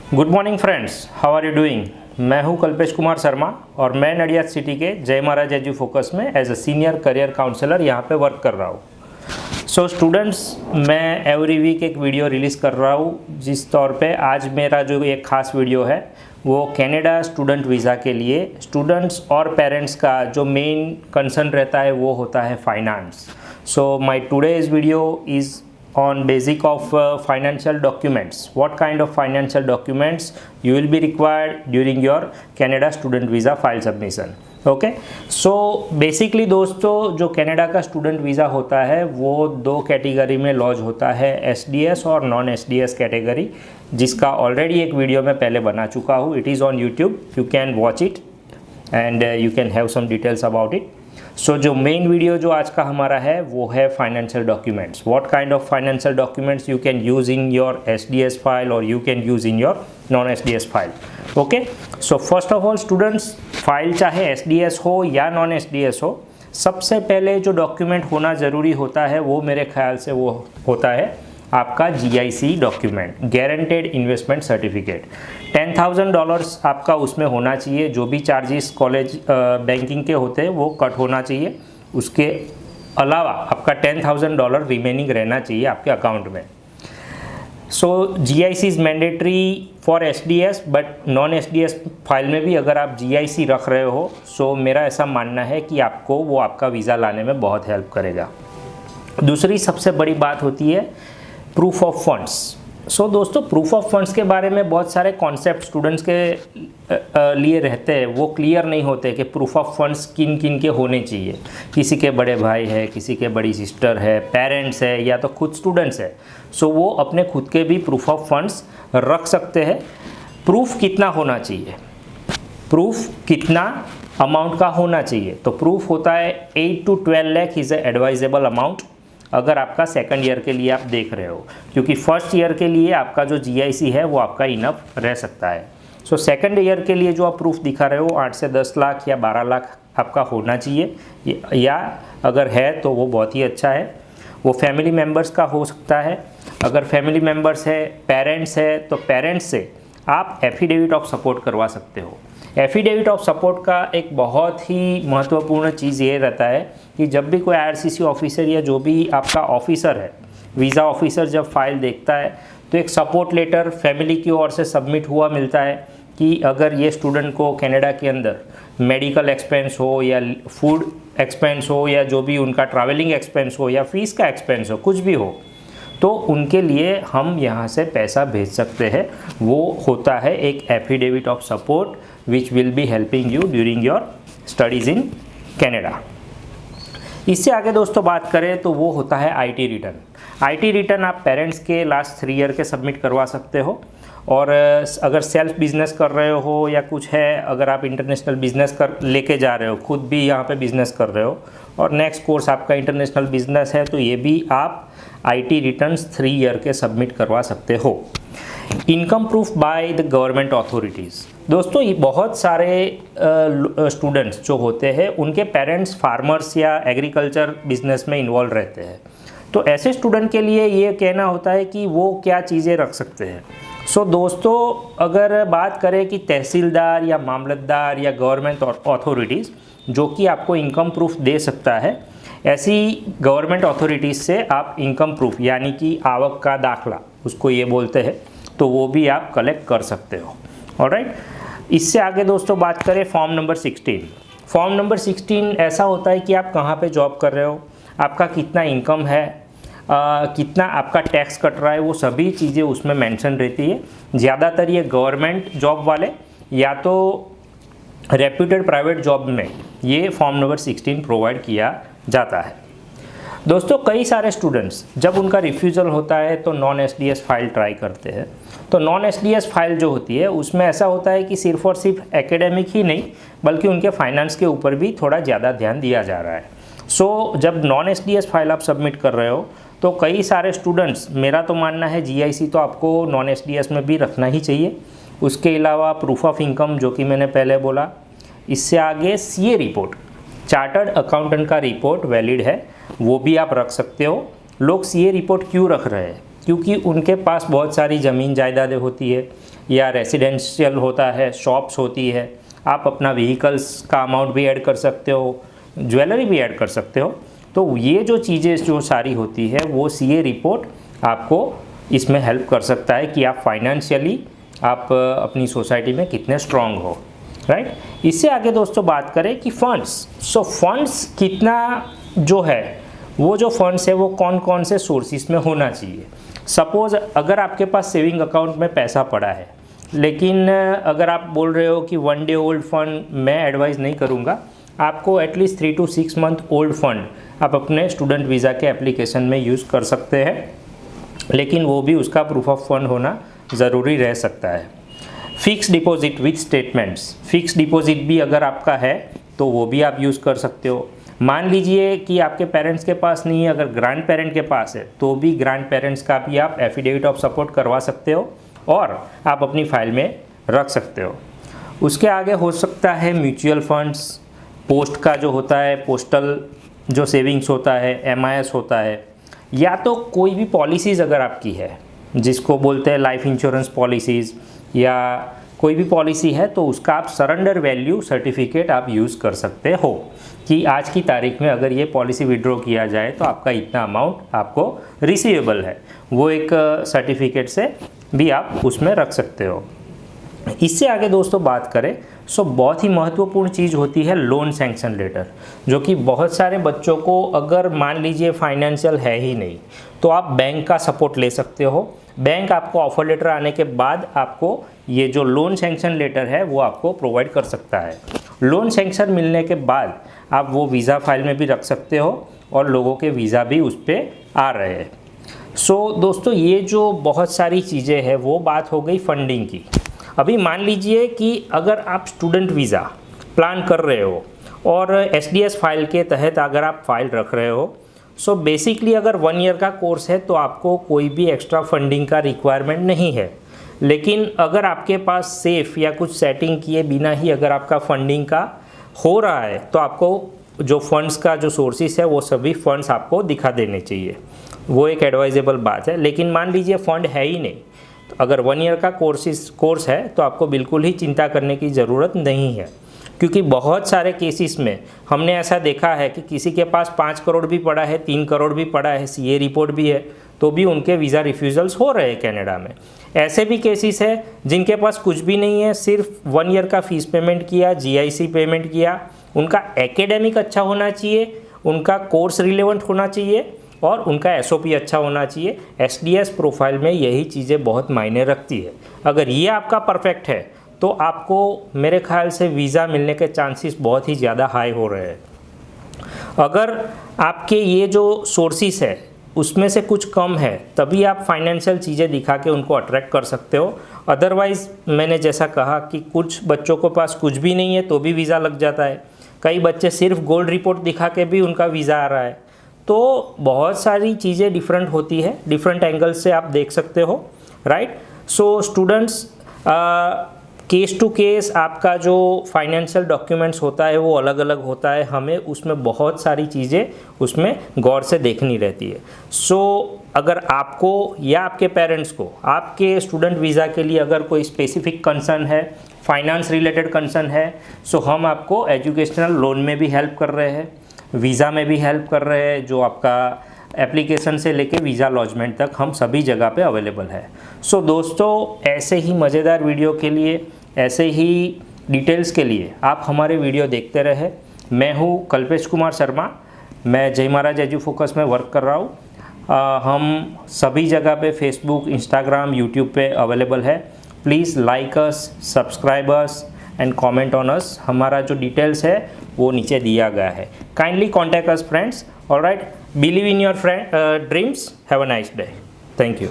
Good morning friends, how are you doing. मैं हूं कल्पेश कुमार शर्मा और मैं नडियाद सिटी के जय महाराज एजू फोकस में as a senior career counsellor यहां पे वर्क कर रहा हूं। सो स्टूडेंट्स, मैं एवरी वीक एक वीडियो रिलीज़ कर रहा हूं, जिस तौर पे आज मेरा जो एक खास वीडियो है वो कनाडा स्टूडेंट वीज़ा के लिए स्टूडेंट्स और पेरेंट्स का जो मेन कंसर्न रहता है वो होता है finance. So my today's video is on basic of financial documents. What kind of financial documents you will be required during your Canada student visa file submission. Okay, so basically दोस्तों, जो Canada का student visa होता है वो दो category में laws होता है, एसडीएस और नॉन एसडीएस कैटेगरी, जिसका ऑलरेडी एक वीडियो मैं पहले बना चुका हूँ। It is on YouTube, you can watch it and you can have some details about it. So जो मेन वीडियो जो आज का हमारा है वो है financial documents. What kind of financial documents you can use in your SDS file और you can use in your non SDS file. Okay, so first of all students, file चाहे SDS हो या नॉन एसडीएस हो, सबसे पहले जो document होना ज़रूरी होता है वो मेरे ख्याल से वो होता है आपका GIC document, guaranteed investment certificate. $10,000 आपका उसमें होना चाहिए। जो भी चार्जेस कॉलेज बैंकिंग के होते हैं वो कट होना चाहिए। उसके अलावा आपका $10,000 रिमेनिंग रहना चाहिए आपके अकाउंट में। So GIC is mandatory for SDS, but non SDS file में भी अगर आप जीआईसी रख रहे हो, सो मेरा ऐसा मानना है कि आपको वो आपका वीज़ा लाने में बहुत हेल्प करेगा। दूसरी सबसे बड़ी बात होती है प्रूफ ऑफ फंड्स। सो दोस्तों, प्रूफ ऑफ फंड्स के बारे में बहुत सारे कॉन्सेप्ट स्टूडेंट्स के लिए रहते हैं, वो क्लियर नहीं होते कि प्रूफ ऑफ फंड्स किन किन के होने चाहिए। किसी के बड़े भाई है, किसी के बड़ी सिस्टर है, पेरेंट्स है, या तो खुद स्टूडेंट्स है। सो वो अपने खुद के भी प्रूफ ऑफ फंड्स रख सकते हैं। प्रूफ कितना होना चाहिए, प्रूफ कितना अमाउंट का होना चाहिए, तो प्रूफ होता है 8 to 12 lakh is a advisable amount अगर आपका सेकंड ईयर के लिए आप देख रहे हो, क्योंकि फर्स्ट ईयर के लिए आपका जो जीआईसी है वो आपका इनफ रह सकता है। सो सेकंड ईयर के लिए जो आप प्रूफ दिखा रहे हो 8 से 10 लाख या 12 लाख आपका होना चाहिए, या अगर है तो वो बहुत ही अच्छा है। वो फैमिली मेम्बर्स का हो सकता है। अगर फैमिली मेम्बर्स है, पेरेंट्स है, तो पेरेंट्स से आप एफिडेविट ऑफ सपोर्ट करवा सकते हो। एफिडेविट ऑफ सपोर्ट का एक बहुत ही महत्वपूर्ण चीज़ ये रहता है कि जब भी कोई आईआरसीसी ऑफिसर या जो भी आपका ऑफिसर है, वीज़ा ऑफिसर, जब फाइल देखता है तो एक सपोर्ट लेटर फैमिली की ओर से सबमिट हुआ मिलता है कि अगर ये स्टूडेंट को कनाडा के अंदर मेडिकल एक्सपेंस हो या फूड एक्सपेंस हो या जो भी उनका ट्रैवलिंग एक्सपेंस हो या फीस का एक्सपेंस हो, कुछ भी हो, तो उनके लिए हम यहाँ से पैसा भेज सकते हैं। वो होता है एक affidavit of support which will be helping you during your studies in Canada. इससे आगे दोस्तों बात करें तो वो होता है आईटी रिटर्न। आईटी रिटर्न आप पेरेंट्स के लास्ट 3 ईयर के सबमिट करवा सकते हो, और अगर सेल्फ बिजनेस कर रहे हो या कुछ है, अगर आप इंटरनेशनल बिजनेस कर लेके जा रहे हो, खुद भी यहाँ पे बिजनेस कर रहे हो और नेक्स्ट कोर्स आपका इंटरनेशनल बिजनेस है, तो ये भी आप आईटी रिटर्न्स 3 ईयर के सबमिट करवा सकते हो। Income proof by the government authorities. दोस्तों, ये बहुत सारे स्टूडेंट्स जो होते हैं उनके पेरेंट्स फार्मर्स या एग्रीकल्चर बिजनेस में इन्वॉल्व रहते हैं, तो ऐसे स्टूडेंट के लिए ये कहना होता है कि वो क्या चीज़ें रख सकते हैं। सो दोस्तों, अगर बात करें कि तहसीलदार या मामलतदार या गवर्नमेंट अथॉरिटीज़ जो कि आपको इनकम प्रूफ दे सकता है, ऐसी गवर्नमेंट अथॉरिटीज़ से आप इनकम प्रूफ यानी कि आवक का दाखला उसको ये बोलते हैं, तो वो भी आप कलेक्ट कर सकते हो। ऑलराइट, इससे आगे दोस्तों बात करें फॉर्म नंबर 16। फॉर्म नंबर 16 ऐसा होता है कि आप कहाँ पे जॉब कर रहे हो, आपका कितना इनकम है, कितना आपका टैक्स कट रहा है, वो सभी चीज़ें उसमें मेंशन रहती है। ज़्यादातर ये गवर्नमेंट जॉब वाले या तो रेप्यूटेड प्राइवेट जॉब में ये फॉर्म नंबर 16 प्रोवाइड किया जाता है। दोस्तों, कई सारे स्टूडेंट्स जब उनका रिफ्यूज़ल होता है तो नॉन एसडीएस फाइल ट्राई करते हैं। तो नॉन एसडीएस फाइल जो होती है उसमें ऐसा होता है कि सिर्फ और सिर्फ एकेडमिक ही नहीं बल्कि उनके फाइनेंस के ऊपर भी थोड़ा ज़्यादा ध्यान दिया जा रहा है। सो जब नॉन एसडीएस फाइल आप सबमिट कर रहे हो तो कई सारे स्टूडेंट्स, मेरा तो मानना है जीआईसी तो आपको नॉन एसडीएस में भी रखना ही चाहिए। उसके अलावा प्रूफ ऑफ इनकम जो कि मैंने पहले बोला, इससे आगे सीए रिपोर्ट, चार्टर्ड अकाउंटेंट का रिपोर्ट वैलिड है, वो भी आप रख सकते हो। लोग सीए रिपोर्ट क्यों रख रहे हैं? क्योंकि उनके पास बहुत सारी ज़मीन जायदादें होती है या रेसिडेंशियल होता है, शॉप्स होती है। आप अपना व्हीकल्स का अमाउंट भी ऐड कर सकते हो, ज्वेलरी भी ऐड कर सकते हो। तो ये जो चीज़ें जो सारी होती है वो सीए रिपोर्ट आपको इसमें हेल्प कर सकता है कि आप फाइनेंशियली आप अपनी सोसाइटी में कितने स्ट्रांग हो, राइट। इससे आगे दोस्तों बात करें कि फंड्स। सो फंड्स कितना जो है, वो जो फंड्स है वो कौन कौन से सोर्सेस में होना चाहिए। सपोज़ अगर आपके पास सेविंग अकाउंट में पैसा पड़ा है, लेकिन अगर आप बोल रहे हो कि 1 डे ओल्ड फंड मैं एडवाइस नहीं करूँगा, आपको at least 3 to 6 month old fund आप अपने स्टूडेंट वीज़ा के एप्लीकेशन में यूज़ कर सकते हैं, लेकिन वो भी उसका प्रूफ ऑफ फंड होना ज़रूरी रह सकता है। Fix deposit with statements, fix deposit भी अगर आपका है तो वो भी आप यूज़ कर सकते हो। मान लीजिए कि आपके पेरेंट्स के पास नहीं है, अगर ग्रैंड पेरेंट के पास है तो भी ग्रैंड पेरेंट्स का भी आप एफिडेविट ऑफ सपोर्ट करवा सकते हो और आप अपनी फाइल में रख सकते हो। उसके आगे हो सकता है म्यूचुअल फंड्स, पोस्ट का जो होता है, पोस्टल जो सेविंग्स होता है, MIS होता है, या तो कोई भी पॉलिसीज़ अगर आपकी है जिसको बोलते हैं लाइफ इंश्योरेंस पॉलिसीज़, या कोई भी पॉलिसी है तो उसका आप सरेंडर वैल्यू सर्टिफिकेट आप यूज़ कर सकते हो कि आज की तारीख में अगर ये पॉलिसी विड्रॉ किया जाए तो आपका इतना अमाउंट आपको रिसीवेबल है, वो एक सर्टिफिकेट से भी आप उसमें रख सकते हो। इससे आगे दोस्तों बात करें सो बहुत ही महत्वपूर्ण चीज़ होती है लोन सैंक्शन लेटर, जो कि बहुत सारे बच्चों को अगर मान लीजिए फाइनेंशियल है ही नहीं तो आप बैंक का सपोर्ट ले सकते हो। बैंक आपको ऑफर लेटर आने के बाद आपको ये जो लोन सैंक्शन लेटर है वो आपको प्रोवाइड कर सकता है। लोन सैंक्शन मिलने के बाद आप वो वीज़ा फाइल में भी रख सकते हो और लोगों के वीज़ा भी उस पर आ रहे हैं। सो दोस्तों ये जो बहुत सारी चीज़ें हैं वो बात हो गई फंडिंग की। अभी मान लीजिए कि अगर आप स्टूडेंट वीज़ा प्लान कर रहे हो और SDS फाइल के तहत अगर आप फाइल रख रहे हो, सो बेसिकली अगर 1 ईयर का कोर्स है तो आपको कोई भी एक्स्ट्रा फंडिंग का रिक्वायरमेंट नहीं है। लेकिन अगर आपके पास सेफ या कुछ सेटिंग किए बिना ही अगर आपका फंडिंग का हो रहा है तो आपको जो फंड्स का जो सोर्सेस है वो सभी फंड्स आपको दिखा देने चाहिए, वो एक एडवाइजेबल बात है। लेकिन मान लीजिए फंड है ही नहीं, तो अगर 1 ईयर का कोर्स है तो आपको बिल्कुल ही चिंता करने की ज़रूरत नहीं है, क्योंकि बहुत सारे केसेस में हमने ऐसा देखा है कि किसी के पास 5 करोड़ भी पड़ा है, 3 करोड़ भी पड़ा है, CA रिपोर्ट भी है, तो भी उनके वीज़ा रिफ्यूज़ल्स हो रहे हैं कनाडा में। ऐसे भी केसेस है जिनके पास कुछ भी नहीं है, सिर्फ 1 ईयर का फ़ीस पेमेंट किया, GIC पेमेंट किया, उनका एकेडमिक अच्छा होना चाहिए, उनका कोर्स रिलेवेंट होना चाहिए और उनका SOP अच्छा होना चाहिए। SDS प्रोफाइल में यही चीज़ें बहुत मायने रखती है। अगर ये आपका परफेक्ट है तो आपको मेरे ख्याल से वीज़ा मिलने के चांसेस बहुत ही ज़्यादा हाई हो रहे हैं। अगर आपके ये जो सोर्सेस है उसमें से कुछ कम है तभी आप फाइनेंशियल चीज़ें दिखा के उनको अट्रैक्ट कर सकते हो। अदरवाइज़ मैंने जैसा कहा कि कुछ बच्चों के पास कुछ भी नहीं है तो भी वीज़ा लग जाता है। कई बच्चे सिर्फ गोल्ड रिपोर्ट दिखा के भी उनका वीज़ा आ रहा है। तो बहुत सारी चीज़ें डिफरेंट होती है, डिफरेंट एंगल से आप देख सकते हो, right. So students case to case आपका जो फाइनेंशियल डॉक्यूमेंट्स होता है वो अलग अलग होता है, हमें उसमें बहुत सारी चीज़ें उसमें गौर से देखनी रहती है। सो अगर आपको या आपके पेरेंट्स को आपके स्टूडेंट वीज़ा के लिए अगर कोई स्पेसिफिक कंसर्न है, फाइनेंस रिलेटेड कंसर्न है, सो हम आपको एजुकेशनल लोन में भी हेल्प कर रहे हैं, वीज़ा में भी हेल्प कर रहे हैं, जो आपका एप्लीकेशन से लेके वीज़ा लॉजमेंट तक हम सभी जगह पे अवेलेबल है। सो दोस्तों ऐसे ही मज़ेदार वीडियो के लिए, ऐसे ही डिटेल्स के लिए आप हमारे वीडियो देखते रहे। मैं हूँ कल्पेश कुमार शर्मा, मैं जय महाराज एजू फोकस में वर्क कर रहा हूँ। हम सभी जगह पे फेसबुक, इंस्टाग्राम, यूट्यूब पे अवेलेबल है। Please like us, subscribe us and comment on us. हमारा जो डिटेल्स है वो नीचे दिया गया है। Kindly contact us friends. Alright, believe in your dreams. Have a nice day. Thank you.